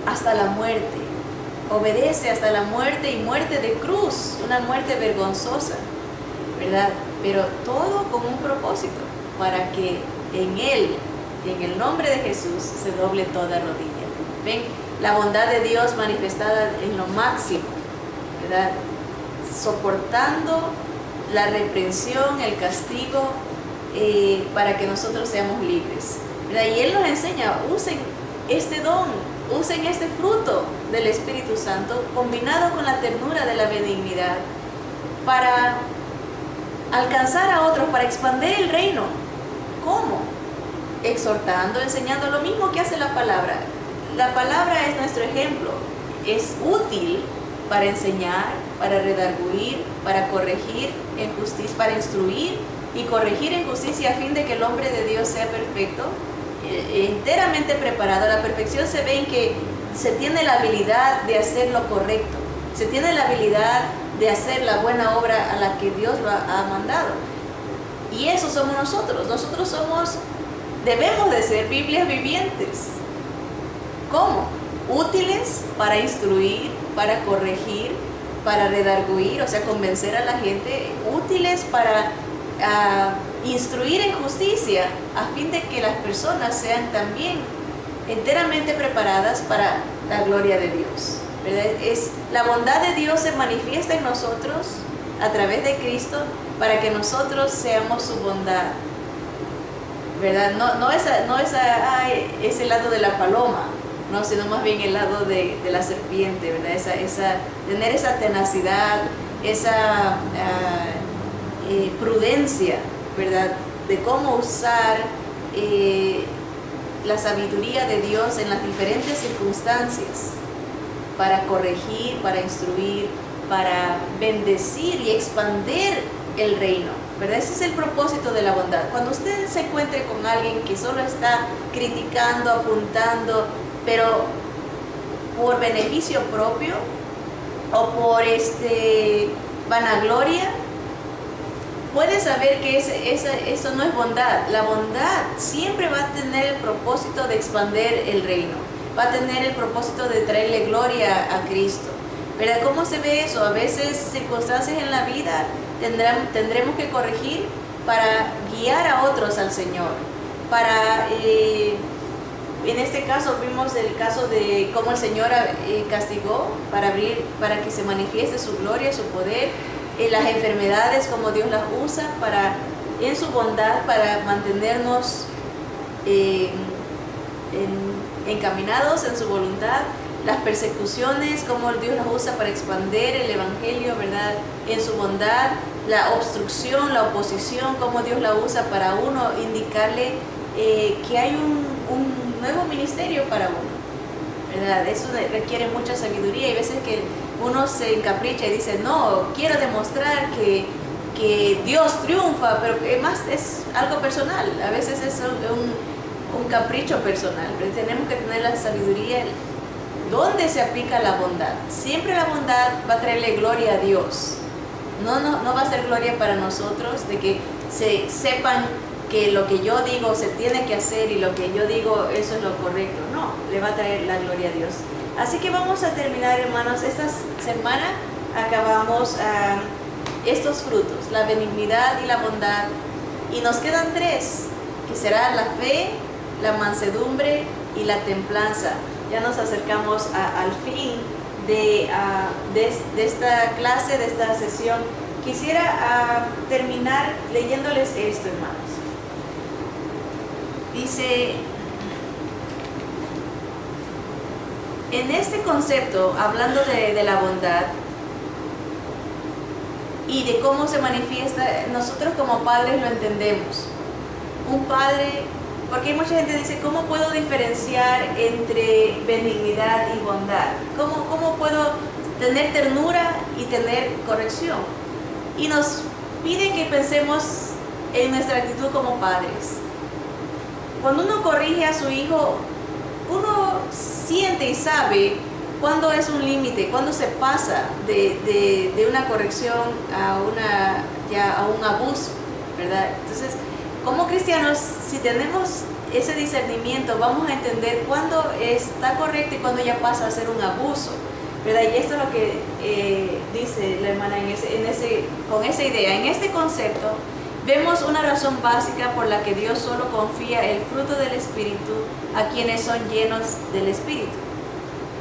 Speaker 1: hasta la muerte, obedece hasta la muerte y muerte de cruz, una muerte vergonzosa, ¿verdad? Pero todo con un propósito, para que en Él, en el nombre de Jesús, se doble toda rodilla. ¿Ven? La bondad de Dios manifestada en lo máximo, ¿verdad? Soportando la reprensión, el castigo, para que nosotros seamos libres, ¿verdad? Y Él nos enseña, usen este don, usen este fruto del Espíritu Santo combinado con la ternura de la benignidad para alcanzar a otros, para expandir el reino. ¿Cómo? Exhortando, enseñando, lo mismo que hace la palabra. La palabra es nuestro ejemplo, es útil para enseñar, para redarguir, para corregir en justicia, para instruir y corregir en justicia, a fin de que el hombre de Dios sea perfecto, enteramente preparado. La perfección se ve en que se tiene la habilidad de hacer lo correcto, se tiene la habilidad de hacer la buena obra a la que Dios lo ha mandado. Y eso somos nosotros. Nosotros debemos de ser Biblias vivientes. ¿Cómo? Útiles para instruir, para corregir, para redarguir, o sea, convencer a la gente, útiles para instruir en justicia, a fin de que las personas sean también enteramente preparadas para la gloria de Dios, ¿verdad? La bondad de Dios se manifiesta en nosotros a través de Cristo para que nosotros seamos su bondad, ¿verdad? No ese lado de la paloma, no, sino más bien el lado de la serpiente, ¿verdad? Tener esa tenacidad, esa prudencia, ¿verdad? De cómo usar la sabiduría de Dios en las diferentes circunstancias para corregir, para instruir, para bendecir y expandir el reino, ¿verdad? Ese es el propósito de la bondad. Cuando usted se encuentre con alguien que solo está criticando, apuntando, pero por beneficio propio o por vanagloria, puede saber que eso no es bondad. La bondad siempre va a tener el propósito de expandir el reino, va a tener el propósito de traerle gloria a Cristo, ¿verdad? ¿Cómo se ve eso? A veces circunstancias en la vida tendremos que corregir para guiar a otros al Señor, para en este caso vimos el caso de cómo el Señor castigó para que se manifieste su gloria, su poder, las enfermedades, como Dios las usa en su bondad para mantenernos encaminados en su voluntad, las persecuciones, como Dios las usa para expandir el Evangelio, ¿verdad? En su bondad, la obstrucción, la oposición, como Dios la usa para uno indicarle que hay un nuevo ministerio para uno, ¿verdad? Eso requiere mucha sabiduría. Hay veces que uno se encapricha y dice, no, quiero demostrar que Dios triunfa, pero más es algo personal. A veces es un capricho personal, pero tenemos que tener la sabiduría. ¿Dónde se aplica la bondad? Siempre la bondad va a traerle gloria a Dios. No va a ser gloria para nosotros, de que sepan que lo que yo digo se tiene que hacer y lo que yo digo eso es lo correcto. No, le va a traer la gloria a Dios. Así que vamos a terminar, hermanos. Esta semana acabamos estos frutos, la benignidad y la bondad, y nos quedan 3, que será la fe, la mansedumbre y la templanza. Ya nos acercamos al fin de esta clase, de esta sesión. Quisiera terminar leyéndoles esto, hermanos. Dice, en este concepto, hablando de la bondad y de cómo se manifiesta, nosotros como padres lo entendemos. Un padre, porque hay mucha gente que dice, ¿cómo puedo diferenciar entre benignidad y bondad? ¿Cómo puedo tener ternura y tener corrección? Y nos pide que pensemos en nuestra actitud como padres. Cuando uno corrige a su hijo, uno siente y sabe cuándo es un límite, cuándo se pasa de una corrección a un abuso, ¿verdad? Entonces, como cristianos, si tenemos ese discernimiento, vamos a entender cuándo está correcto y cuándo ya pasa a ser un abuso, ¿verdad? Y esto es lo que dice la hermana con esa idea. En este concepto vemos una razón básica por la que Dios solo confía el fruto del Espíritu a quienes son llenos del Espíritu.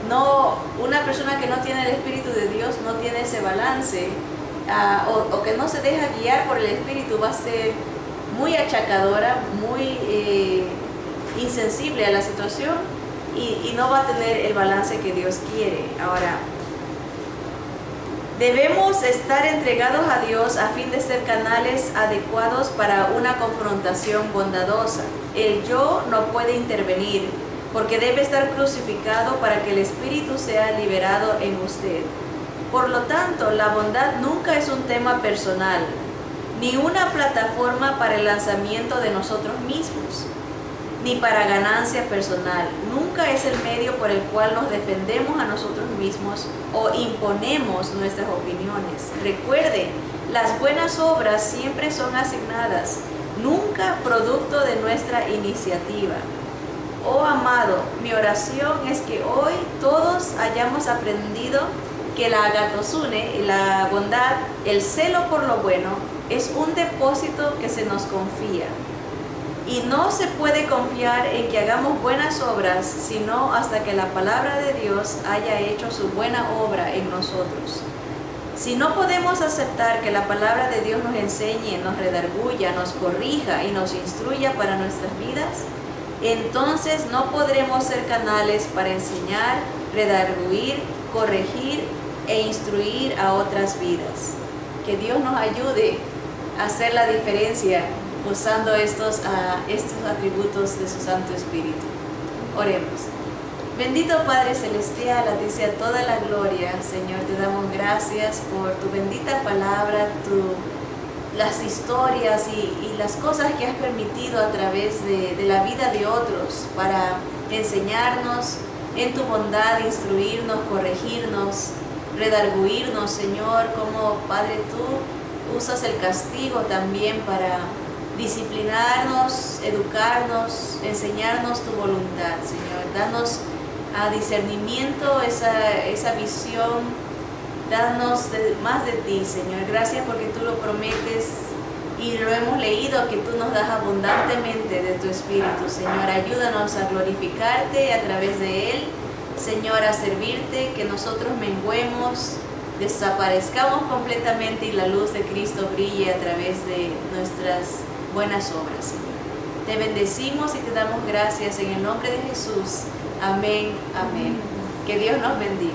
Speaker 1: No, una persona que no tiene el Espíritu de Dios no tiene ese balance, o que no se deja guiar por el Espíritu, va a ser muy achacadora, muy insensible a la situación y no va a tener el balance que Dios quiere. Ahora, debemos estar entregados a Dios a fin de ser canales adecuados para una confrontación bondadosa. El yo no puede intervenir porque debe estar crucificado para que el Espíritu sea liberado en usted. Por lo tanto, la bondad nunca es un tema personal, ni una plataforma para el lanzamiento de nosotros mismos, ni para ganancia personal. Nunca es el medio por el cual nos defendemos a nosotros mismos o imponemos nuestras opiniones. Recuerde, las buenas obras siempre son asignadas, nunca producto de nuestra iniciativa. Oh amado, mi oración es que hoy todos hayamos aprendido que la agatosune, la bondad, el celo por lo bueno, es un depósito que se nos confía. Y no se puede confiar en que hagamos buenas obras, sino hasta que la palabra de Dios haya hecho su buena obra en nosotros. Si no podemos aceptar que la palabra de Dios nos enseñe, nos redarguya, nos corrija y nos instruya para nuestras vidas, entonces no podremos ser canales para enseñar, redarguir, corregir e instruir a otras vidas. Que Dios nos ayude a hacer la diferencia usando estos atributos de su Santo Espíritu. Oremos. Bendito Padre Celestial, a ti sea toda la gloria. Señor, te damos gracias por tu bendita palabra, las historias y las cosas que has permitido a través de la vida de otros para enseñarnos en tu bondad, instruirnos, corregirnos, redarguirnos, Señor, como Padre tú usas el castigo también para disciplinarnos, educarnos, enseñarnos tu voluntad, Señor. Danos a discernimiento, esa visión. Danos más de ti, Señor. Gracias porque tú lo prometes y lo hemos leído, que tú nos das abundantemente de tu Espíritu, Señor. Ayúdanos a glorificarte a través de Él, Señor, a servirte, que nosotros menguemos, desaparezcamos completamente y la luz de Cristo brille a través de nuestras buenas obras, Señor. Te bendecimos y te damos gracias en el nombre de Jesús. Amén, amén. Que Dios nos bendiga.